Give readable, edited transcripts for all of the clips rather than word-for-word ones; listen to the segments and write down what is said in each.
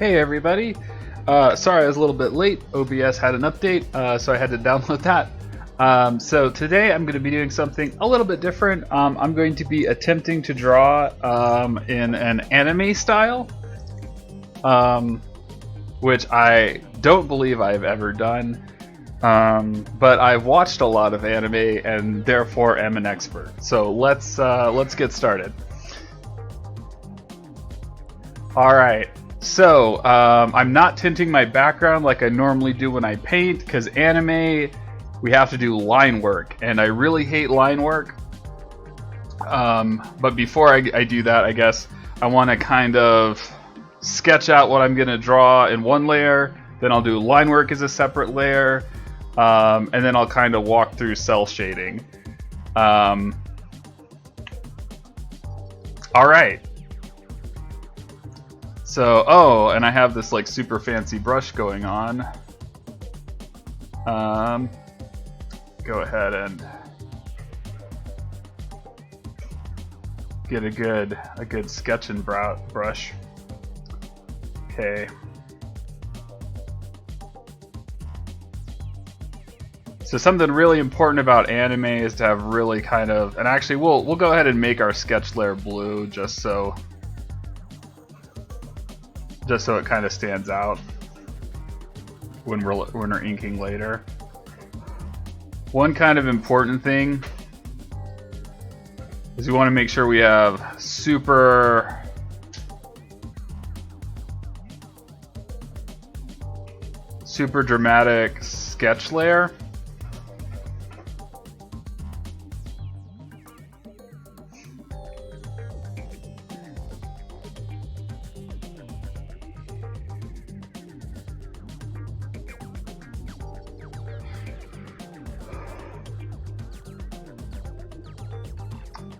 Hey everybody! Sorry I was a little bit late. OBS had an update, so I had to download that. So today I'm going to be doing something a little bit different. I'm going to be attempting to draw in an anime style, which I don't believe I've ever done. But I've watched a lot of anime and therefore am an expert. So let's get started. All right. So, I'm not tinting my background like I normally do when I paint, because anime, we have to do line work, and I really hate line work. But before I do that, I guess I want to kind of sketch out what I'm going to draw in one layer, then I'll do line work as a separate layer, and then I'll kind of walk through cell shading. All right. So, oh, and I have this like super fancy brush going on. Go ahead and get a good sketching brush. Okay. So something really important about anime is to have really kind of, and actually we'll go ahead and make our sketch layer blue just so it kind of stands out when we're inking later. One kind of important thing is we want to make sure we have super dramatic sketch layer.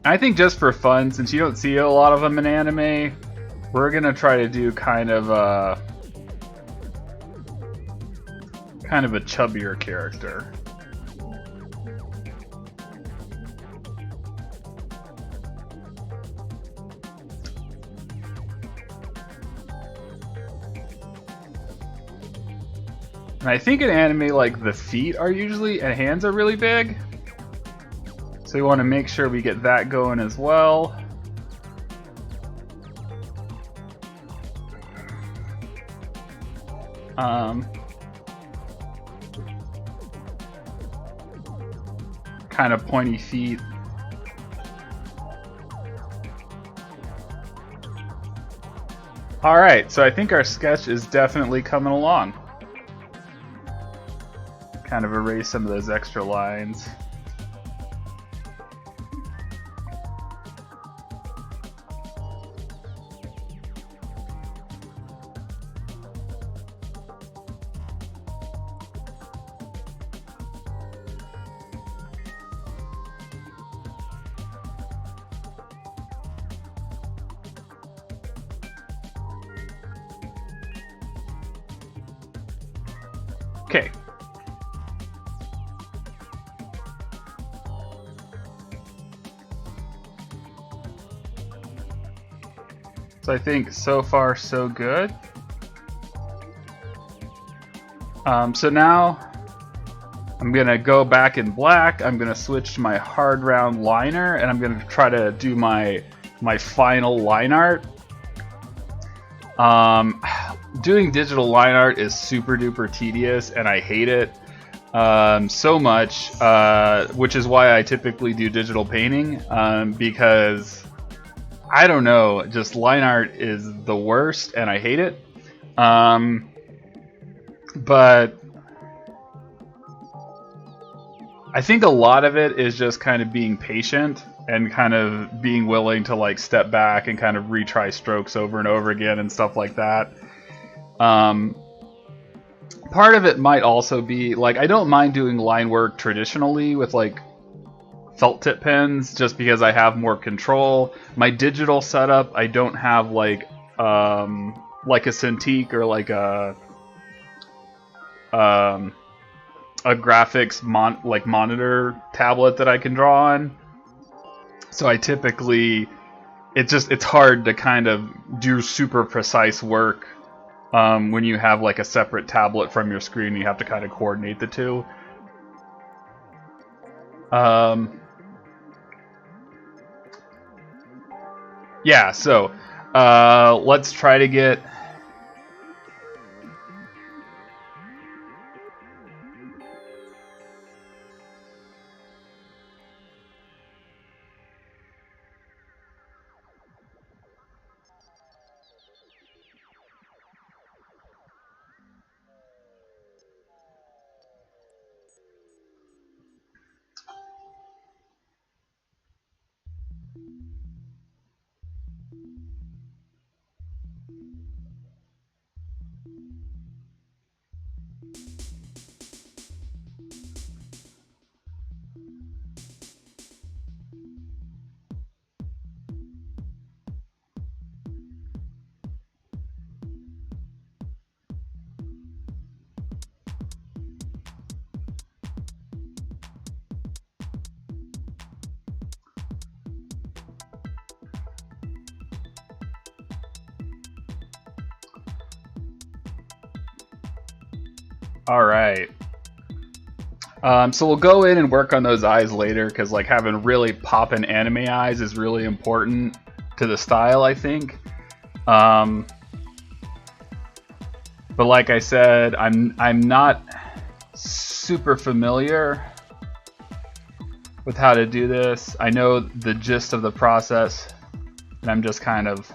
I think just for fun, since you don't see a lot of them in anime, we're gonna try to do kind of a chubbier character. And I think in anime, like, the feet are usually, and hands are really big. So we want to make sure we get that going as well. Kind of pointy feet. All right, so I think our sketch is definitely coming along. Kind of erase some of those extra lines. Okay. So I think so far so good. So now I'm gonna go back in black. I'm gonna switch to my hard round liner, and I'm gonna try to do my final line art. Doing digital line art is super duper tedious, and I hate it so much, which is why I typically do digital painting, because I don't know, just line art is the worst and I hate it. But I think a lot of it is just kind of being patient and kind of being willing to like step back and kind of retry strokes over and over again and stuff like that. Part of it might also be like, I don't mind doing line work traditionally with like felt tip pens just because I have more control. My digital setup, I don't have like a Cintiq or like a graphics monitor tablet that I can draw on. So I typically, it's hard to kind of do super precise work when you have like a separate tablet from your screen. You have to kind of coordinate the two. Yeah, so let's try to get... All right. So we'll go in and work on those eyes later, because like having really poppin' anime eyes is really important to the style, I think. But like I said, I'm not super familiar with how to do this. I know the gist of the process, and I'm just kind of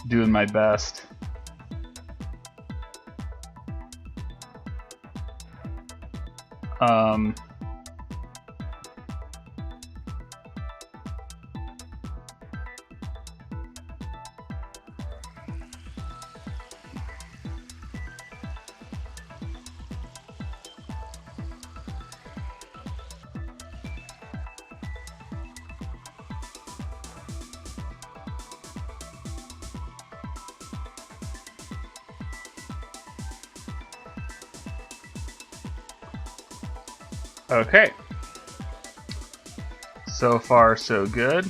doing my best. Okay. So far, so good.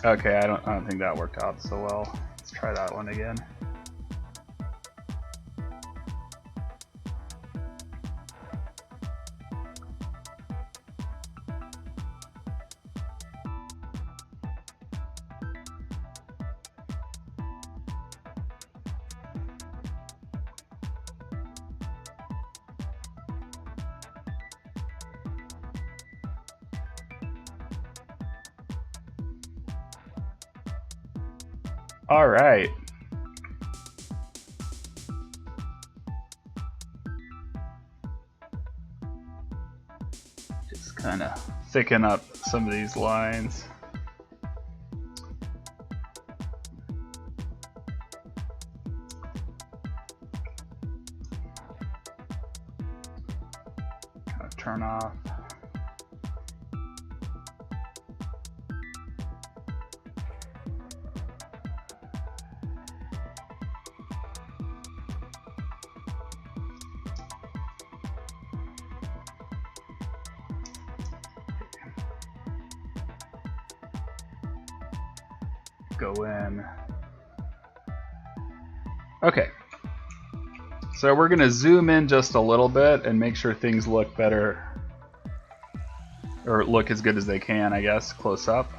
Okay, I don't think that worked out so well. Let's try that one again. All right. Just kind of thicken up some of these lines. Kind of turn off. go in. Okay. So we're going to zoom in just a little bit and make sure things look better, or look as good as they can, I guess, close up.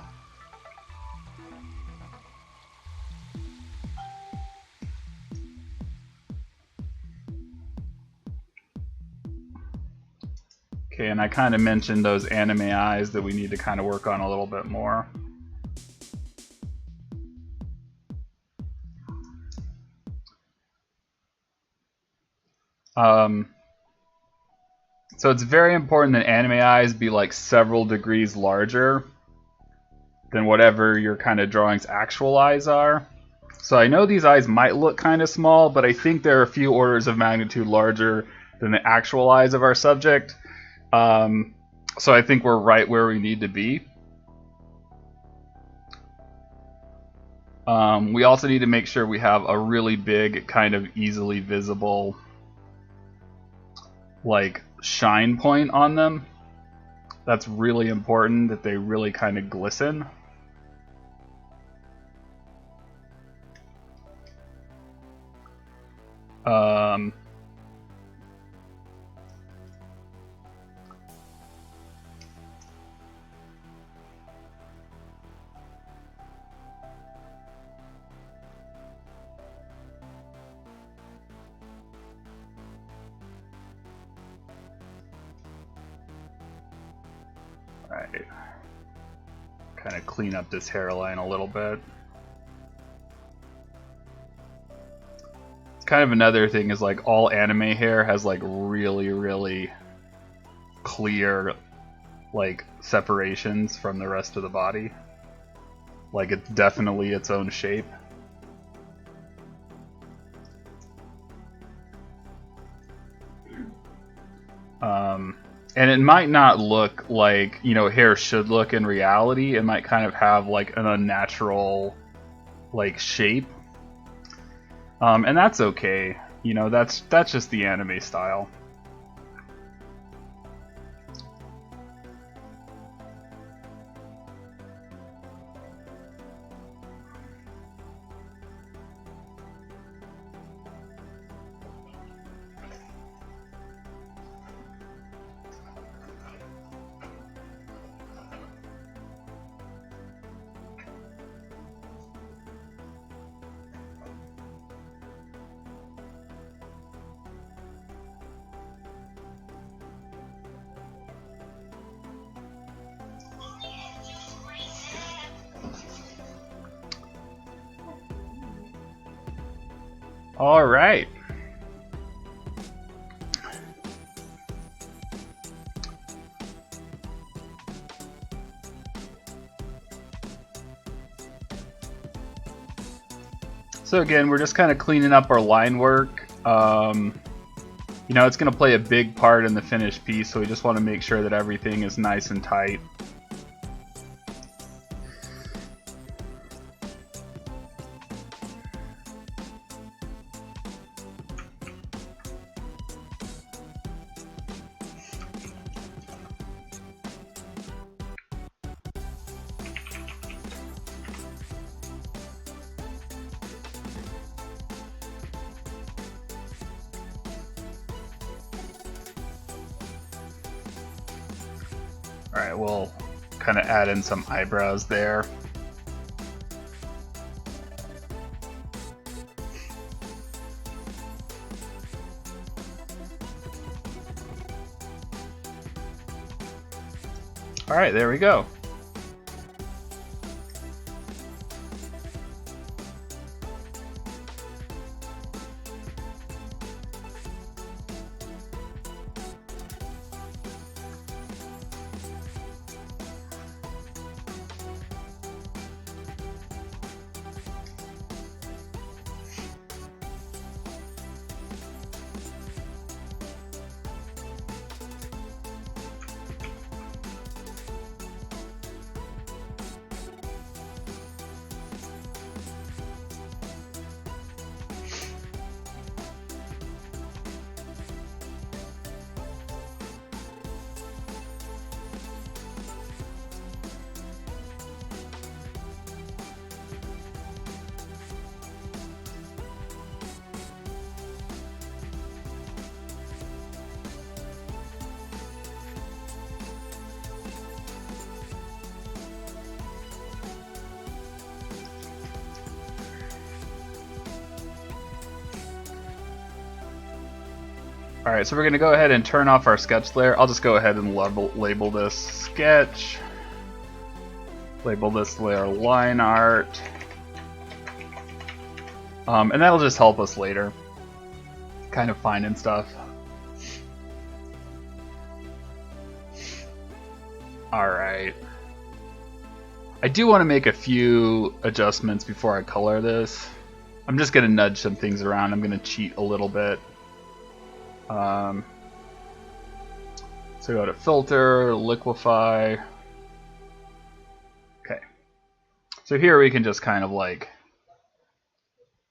Okay, and I kind of mentioned those anime eyes that we need to kind of work on a little bit more. So it's very important that anime eyes be like several degrees larger than whatever your kind of drawing's actual eyes are. So I know these eyes might look kind of small, but I think they're a few orders of magnitude larger than the actual eyes of our subject. So I think we're right where we need to be. We also need to make sure we have a really big, kind of easily visible, like, shine point on them. That's really important, that they really kind of glisten. Right. Kind of clean up this hairline a little bit. It's kind of another thing is like all anime hair has like really clear like separations from the rest of the body. Like it's definitely its own shape. And it might not look like, you know, hair should look in reality. It might kind of have like an unnatural like shape. And that's okay. You know, that's just the anime style. All right. So again, we're just kind of cleaning up our line work. You know, it's going to play a big part in the finished piece, so we just want to make sure that everything is nice and tight. Alright, we'll kind of add in some eyebrows there. Alright, there we go. All right, so we're gonna go ahead and turn off our sketch layer. I'll just go ahead and label this sketch. Label this layer line art. And that'll just help us later, kind of finding stuff. All right. I do want to make a few adjustments before I color this. I'm just gonna nudge some things around. I'm gonna cheat a little bit. So go to filter, liquify. Okay. So here we can just kind of like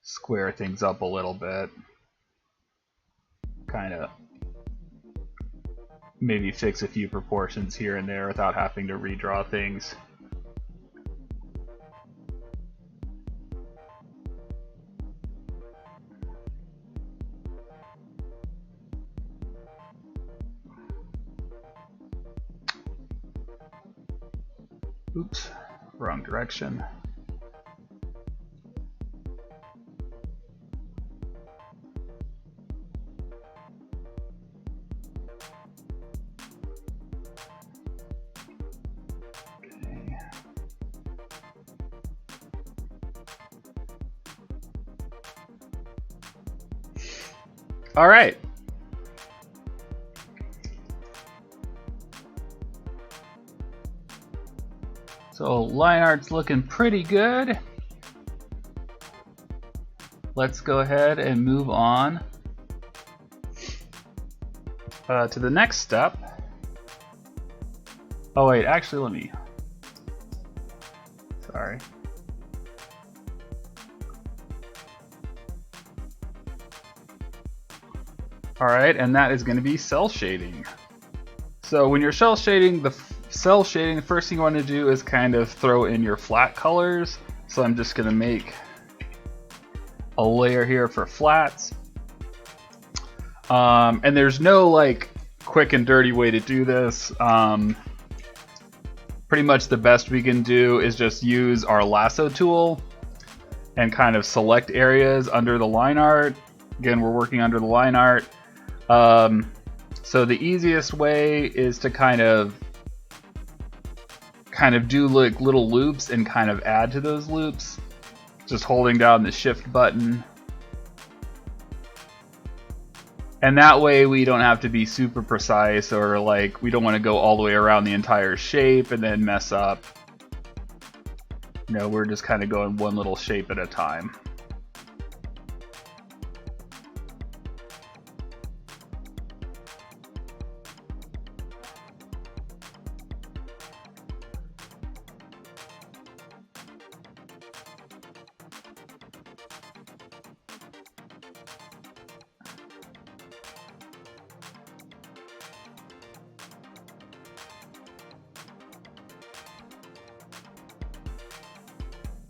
square things up a little bit. Kind of maybe fix a few proportions here and there without having to redraw things. Oops, wrong direction. Okay. All right. So line art's looking pretty good. Let's go ahead and move on to the next step. Oh wait, actually let me, sorry. All right, and that is going to be cell shading. So when you're cell shading, the first thing you want to do is kind of throw in your flat colors. So I'm just going to make a layer here for flats. And there's no like quick and dirty way to do this. Pretty much the best we can do is just use our lasso tool and kind of select areas under the line art. Again, we're working under the line art. So the easiest way is to kind of do like little loops and kind of add to those loops, just holding down the shift button. And that way we don't have to be super precise, or like we don't want to go all the way around the entire shape and then mess up. You know, we're just kind of going one little shape at a time.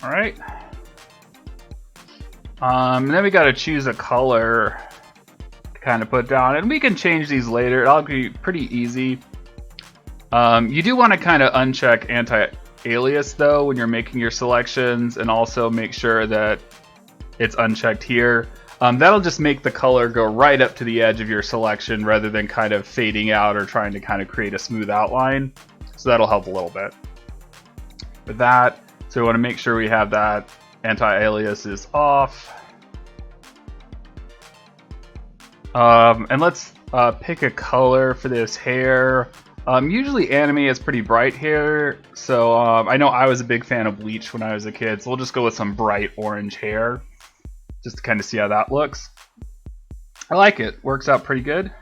All right. And then we got to choose a color to kind of put down, and we can change these later. It'll be pretty easy. You do want to kind of uncheck anti-alias though when you're making your selections, and also make sure that it's unchecked here. That'll just make the color go right up to the edge of your selection rather than kind of fading out or trying to kind of create a smooth outline. So that'll help a little bit with that. So we want to make sure we have that anti-alias is off. And let's pick a color for this hair. Usually anime is pretty bright hair, so I know I was a big fan of Bleach when I was a kid, so we'll just go with some bright orange hair, just to kind of see how that looks. I like it, works out pretty good.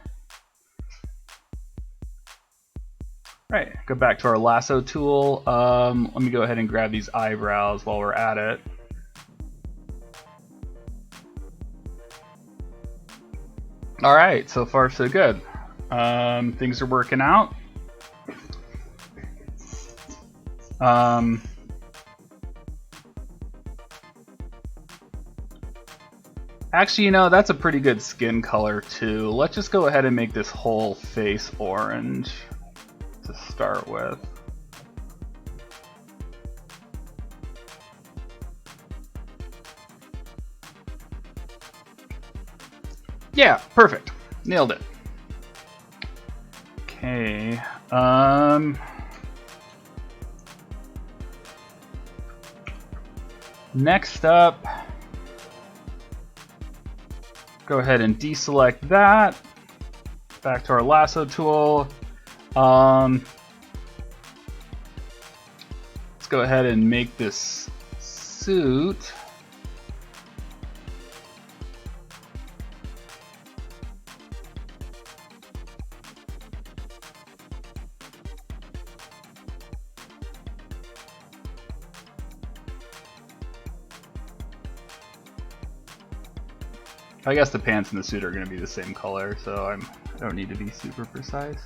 Right, go back to our lasso tool. Let me go ahead and grab these eyebrows while we're at it. All right, so far so good. Things are working out. Actually, you know, that's a pretty good skin color too. Let's just go ahead and make this whole face orange to start with. Yeah, perfect. Nailed it. Okay. Next up, go ahead and deselect that. Back to our lasso tool. Let's go ahead and make this suit. I guess the pants and the suit are going to be the same color, so I don't need to be super precise.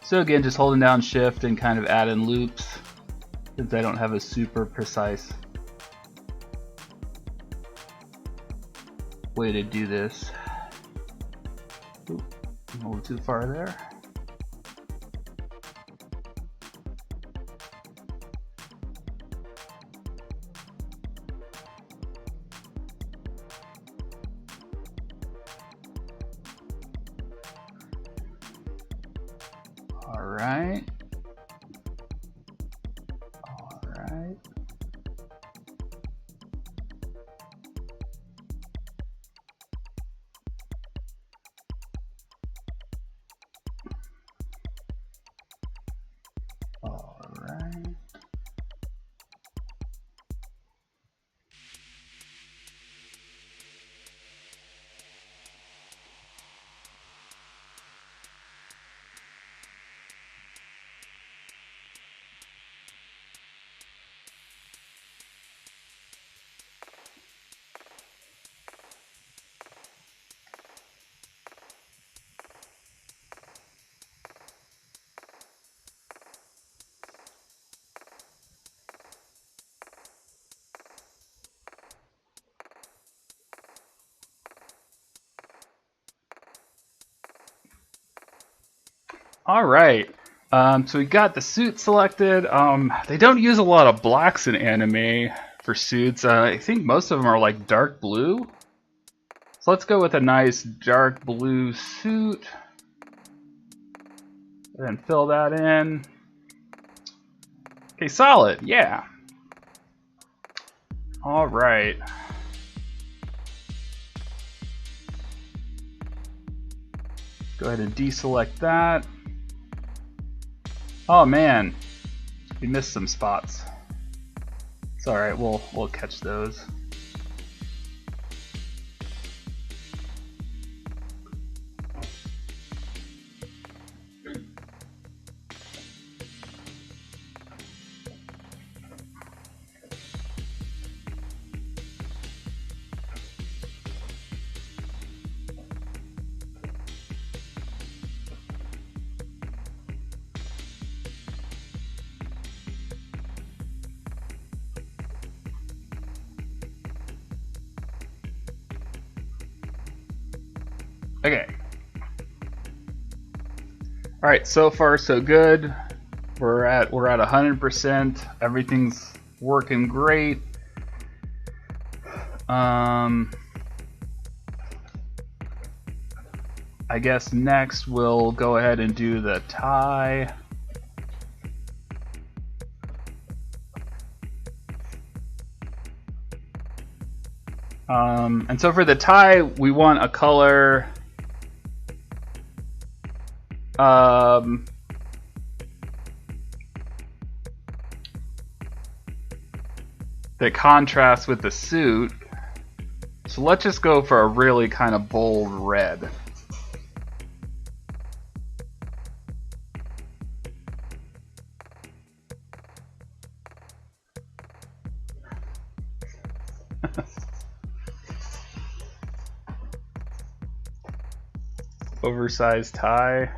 So again, just holding down shift and kind of add in loops, since I don't have a super precise way to do this. Ooh, a little too far there. Alright. All right, so we got the suit selected. They don't use a lot of blacks in anime for suits. I think most of them are like dark blue. So let's go with a nice dark blue suit. And fill that in. Okay, solid, yeah. All right. Go ahead and deselect that. Oh man, we missed some spots. It's all right, we'll catch those. Okay. All right, so far so good. We're at 100%. Everything's working great. I guess next we'll go ahead and do the tie. And so for the tie, we want a color that contrasts with the suit. So let's just go for a really kind of bold red. Oversized tie.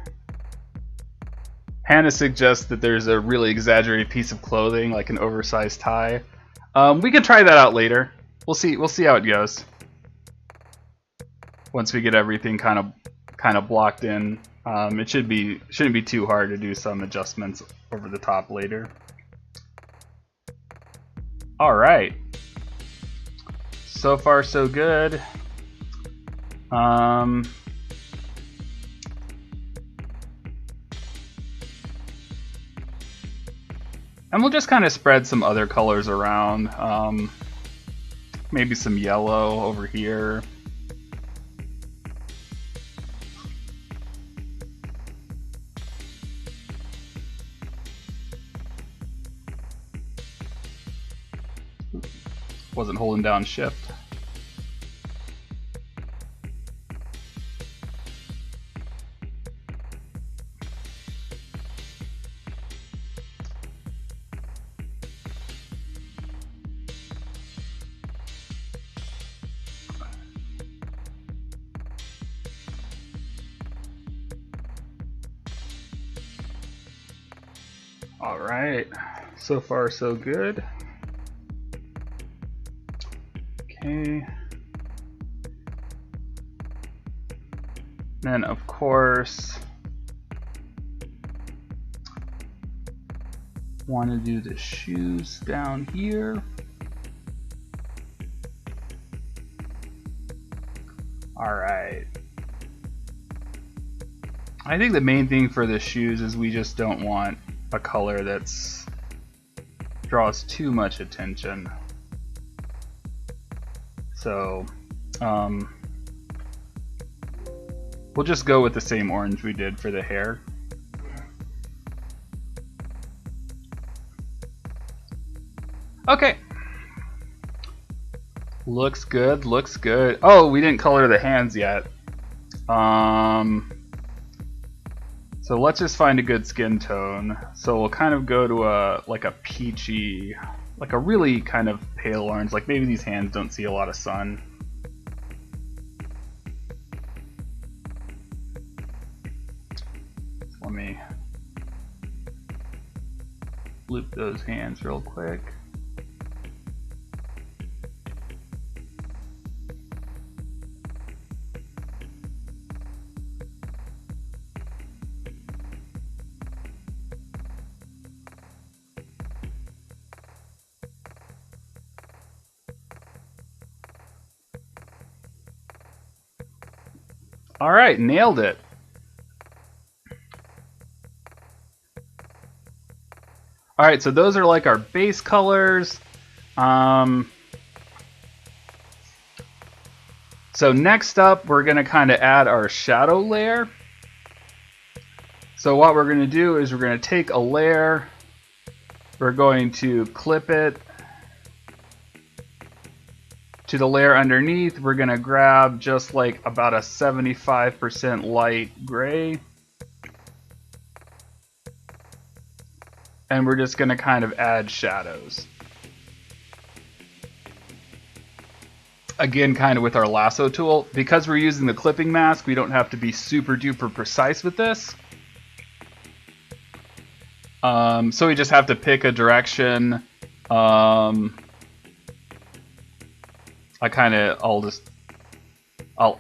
Hannah suggests that there's a really exaggerated piece of clothing, like an oversized tie. We can try that out later. We'll see how it goes. Once we get everything kind of blocked in, it shouldn't be too hard to do some adjustments over the top later. All right. so far so good. And we'll just kind of spread some other colors around. Maybe some yellow over here. Wasn't holding down shift. All right, so far so good. Okay. Then of course, want to do the shoes down here. All right. I think the main thing for the shoes is we just don't want a color that's draws too much attention. So we'll just go with the same orange we did for the hair. Okay. Looks good, looks good. Oh, we didn't color the hands yet. So let's just find a good skin tone. So we'll kind of go to a like a peachy, like a really kind of pale orange. Like maybe these hands don't see a lot of sun. So let me loop those hands real quick. All right, nailed it. All right, so those are like our base colors. So next up, we're gonna kind of add our shadow layer. So what we're gonna do is we're gonna take a layer, we're going to clip it to the layer underneath. We're gonna grab just like about a 75% light gray. And we're just gonna kind of add shadows. Again, kind of with our lasso tool. Because we're using the clipping mask, we don't have to be super duper precise with this. So we just have to pick a direction. I'll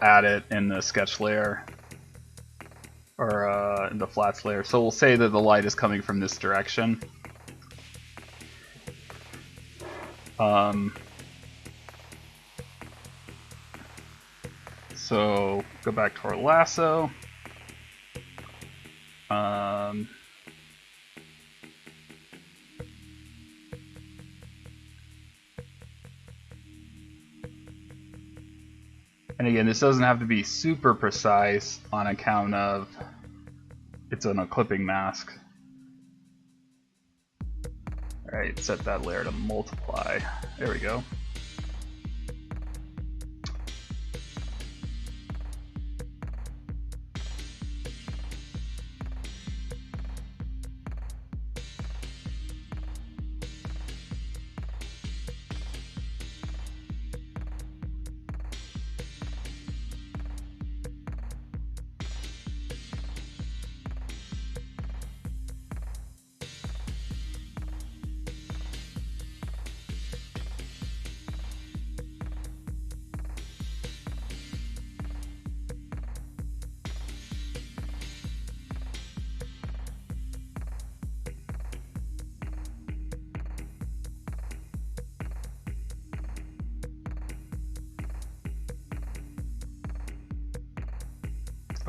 add it in the sketch layer or in the flats layer. So we'll say that the light is coming from this direction. So go back to our lasso. And again, this doesn't have to be super precise on account of it's on a clipping mask. All right, set that layer to multiply. There we go.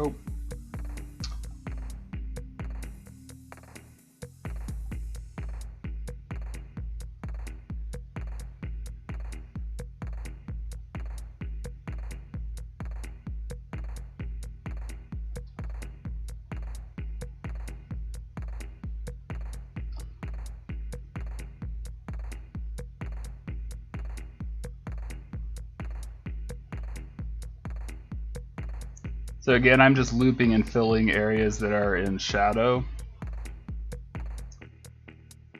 Oh. So again, I'm just looping and filling areas that are in shadow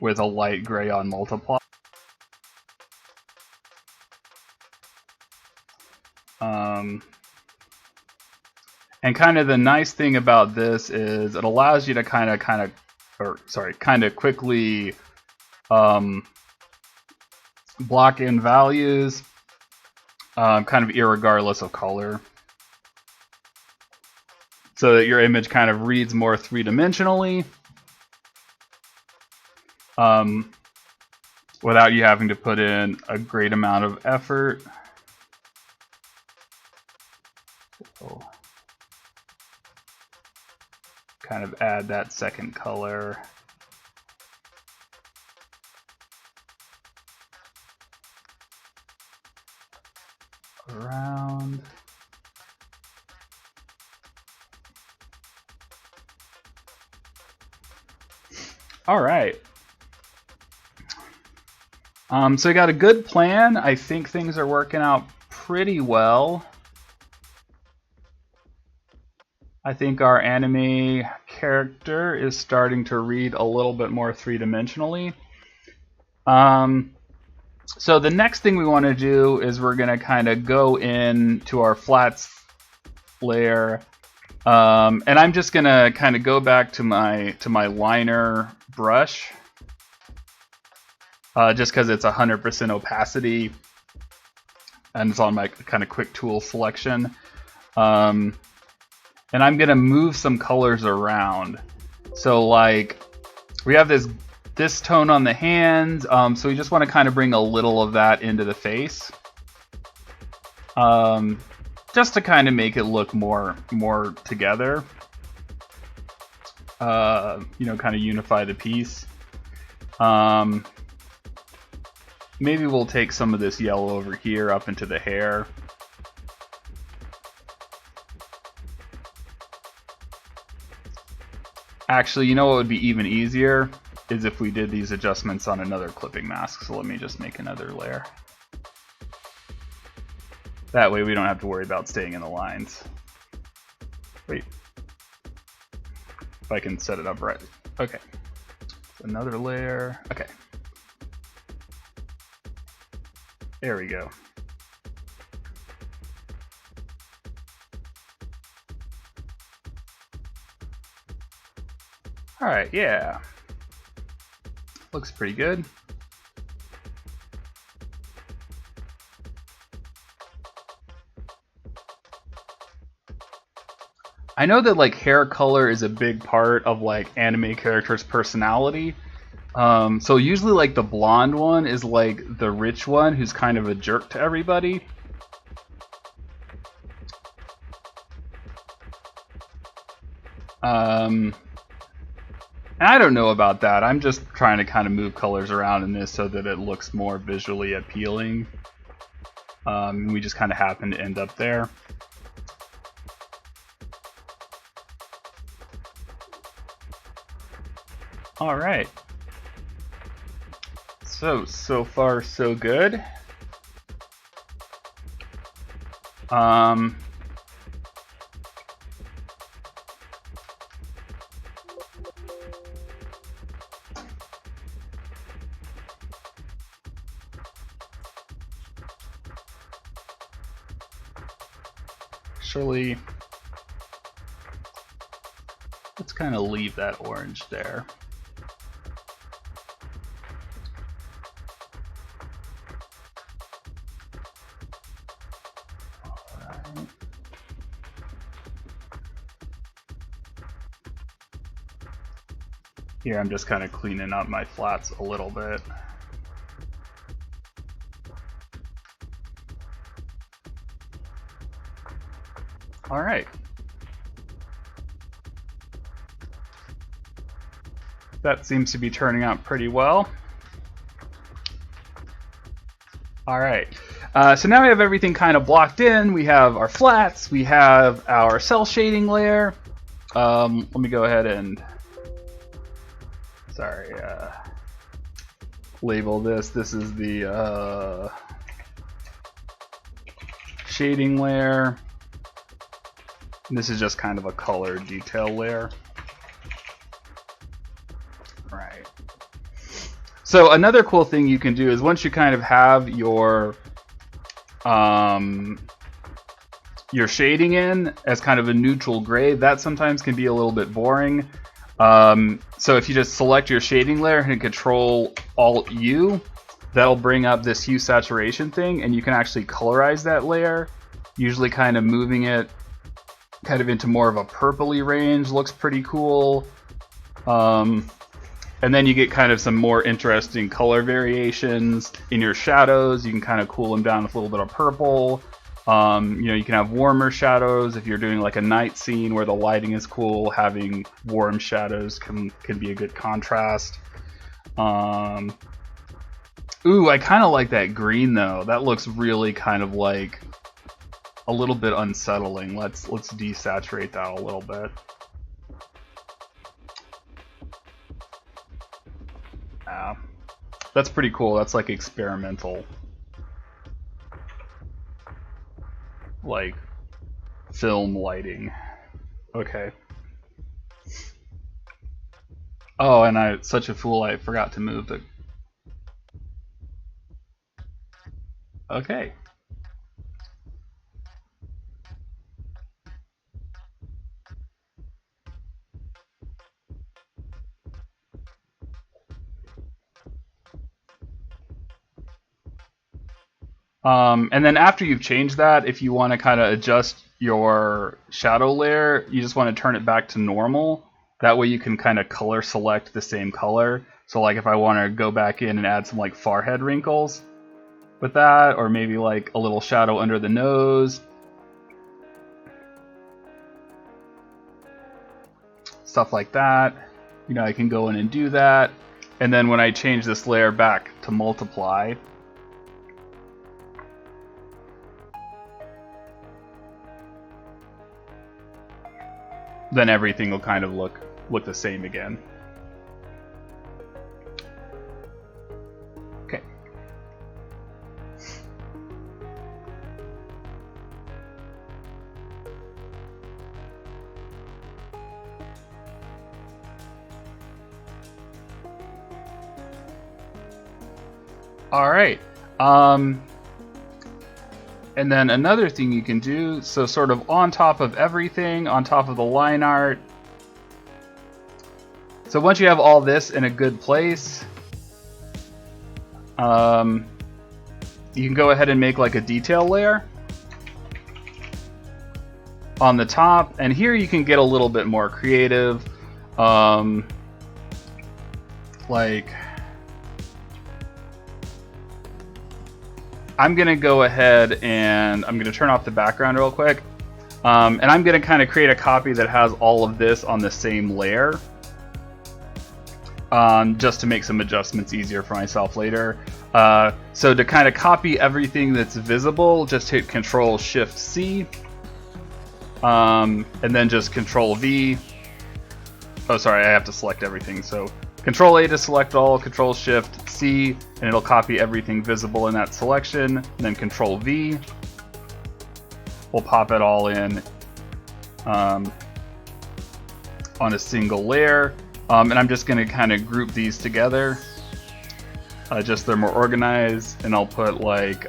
with a light gray on multiply. And kind of the nice thing about this is it allows you to kind of quickly block in values, kind of irregardless of color, so that your image kind of reads more three-dimensionally without you having to put in a great amount of effort. So, kind of add that second color. Around. All right. So we got a good plan. I think things are working out pretty well. I think our anime character is starting to read a little bit more three-dimensionally. So the next thing we want to do is we're going to kind of go into our flats layer, and I'm just going to kind of go back to my liner brush, just because it's 100% opacity, and it's on my kind of quick tool selection. And I'm gonna move some colors around. So like we have this tone on the hands, so we just want to kind of bring a little of that into the face, just to kind of make it look more together. You know, kind of unify the piece. Maybe we'll take some of this yellow over here up into the hair. Actually, you know what would be even easier is if we did these adjustments on another clipping mask. So let me just make another layer. That way we don't have to worry about staying in the lines. Wait. If I can set it up right. Okay. Another layer. Okay. There we go. All right, yeah. Looks pretty good. I know that like hair color is a big part of like anime characters' personality. So usually like the blonde one is like the rich one who's kind of a jerk to everybody. And I don't know about that. I'm just trying to kind of move colors around in this so that it looks more visually appealing. We just kind of happen to end up there. All right. So far so good. Actually, let's kind of leave that orange there. Here I'm just kind of cleaning up my flats a little bit. All right. That seems to be turning out pretty well. All right, so now we have everything kind of blocked in. We have our flats, we have our cell shading layer. Let me go ahead and, label this. This is the shading layer. And this is just kind of a color detail layer. Right. So another cool thing you can do is once you kind of have your shading in as kind of a neutral gray, that sometimes can be a little bit boring. So if you just select your shading layer and Control Alt U, that'll bring up this hue saturation thing, and you can actually colorize that layer, usually kind of moving it kind of into more of a purpley range. Looks pretty cool. And then you get kind of some more interesting color variations in your shadows. You can kind of cool them down with a little bit of purple. You can have warmer shadows if you're doing like a night scene where the lighting is cool. Having warm shadows can be a good contrast. Ooh, I kind of like that green though. That looks really kind of like a little bit unsettling. Let's desaturate that a little bit. That's pretty cool. That's like experimental, like film lighting. Okay. Oh, and I'm such a fool, I forgot to move the... Okay. And then after you've changed that, if you want to kind of adjust your shadow layer, you just want to turn it back to normal. That way you can kind of color select the same color. So like if I want to go back in and add some like forehead wrinkles with that, or maybe like a little shadow under the nose, stuff like that, I can go in and do that. And then when I change this layer back to multiply, then everything will kind of look the same again. Okay. All right. And then another thing you can do, so sort of on top of everything, on top of the line art. So once you have all this in a good place, you can go ahead and make like a detail layer on the top. And here you can get a little bit more creative. Like, I'm going to go ahead and I'm going to turn off the background real quick. And I'm going to kind of create a copy that has all of this on the same layer. Just to make some adjustments easier for myself later. So to kind of copy everything that's visible, just hit Control-Shift-C. And then just Control-V. Oh, sorry, I have to select everything. So Control-A to select all, Control-Shift-C, and it'll copy everything visible in that selection. And then Control-V will pop it all in on a single layer. And I'm just going to kind of group these together. Just they're more organized, and I'll put like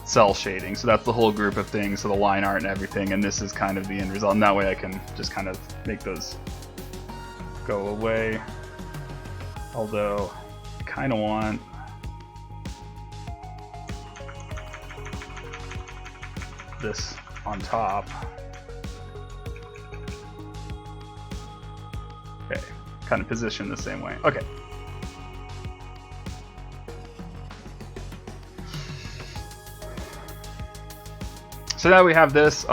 cell shading. So that's the whole group of things, so the line art and everything, and this is kind of the end result. And that way I can just kind of make those go away. Although I kind of want this on top. Okay, kind of position the same way. Okay. So now we have this.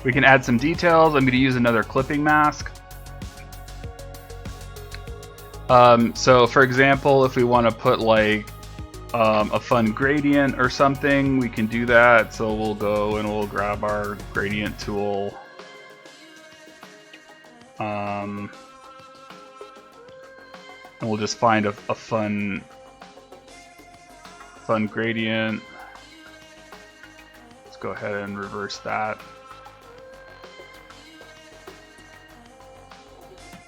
We can add some details. I'm going to use another clipping mask. So for example, if we want to put like a fun gradient or something, we can do that. So we'll go and we'll grab our gradient tool. And we'll just find a fun gradient. Let's go ahead and reverse that.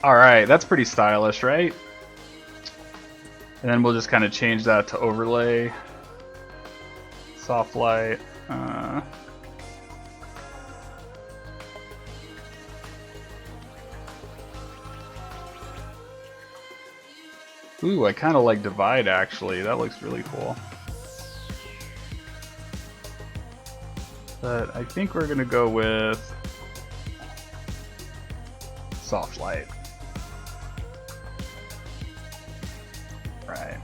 Alright, that's pretty stylish, right? And then we'll just kind of change that to overlay, soft light. Ooh, I kind of like divide actually. That looks really cool. But I think we're gonna go with soft light. Right.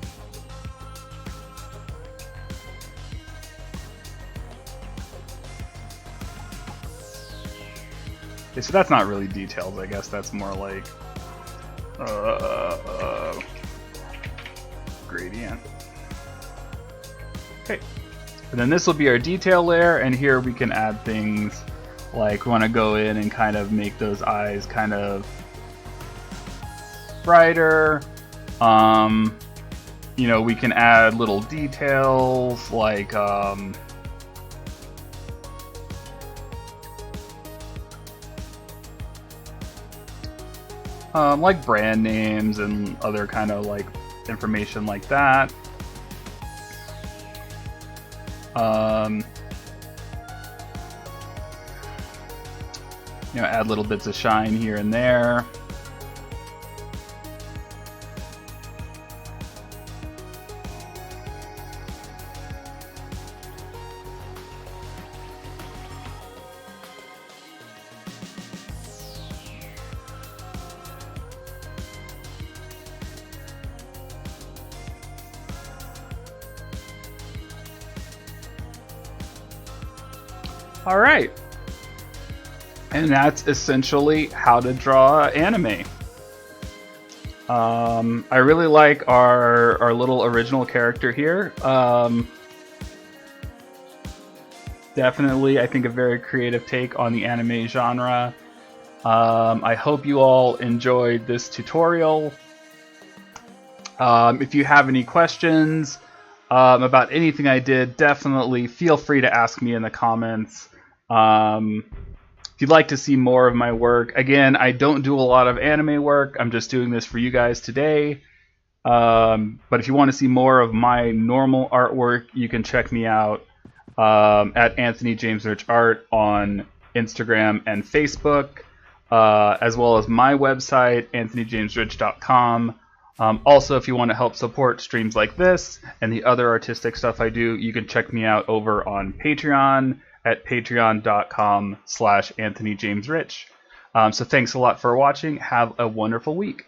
Okay, so that's not really details. I guess that's more like gradient. Okay, and then this will be our detail layer, and here we can add things like we want to go in and kind of make those eyes kind of brighter. You know, we can add little details like brand names and other kind of like information like that. You know, add little bits of shine here and there. All right. And that's essentially how to draw anime. I really like our little original character here. Definitely, I think a very creative take on the anime genre. I hope you all enjoyed this tutorial. If you have any questions about anything I did, definitely feel free to ask me in the comments. If you'd like to see more of my work, again, I don't do a lot of anime work. I'm just doing this for you guys today. But if you want to see more of my normal artwork, you can check me out at Anthony James Rich Art on Instagram and Facebook, as well as my website, anthonyjamesrich.com. Also, if you want to help support streams like this and the other artistic stuff I do, you can check me out over on Patreon at patreon.com/AnthonyJamesRich. So thanks a lot for watching. Have a wonderful week.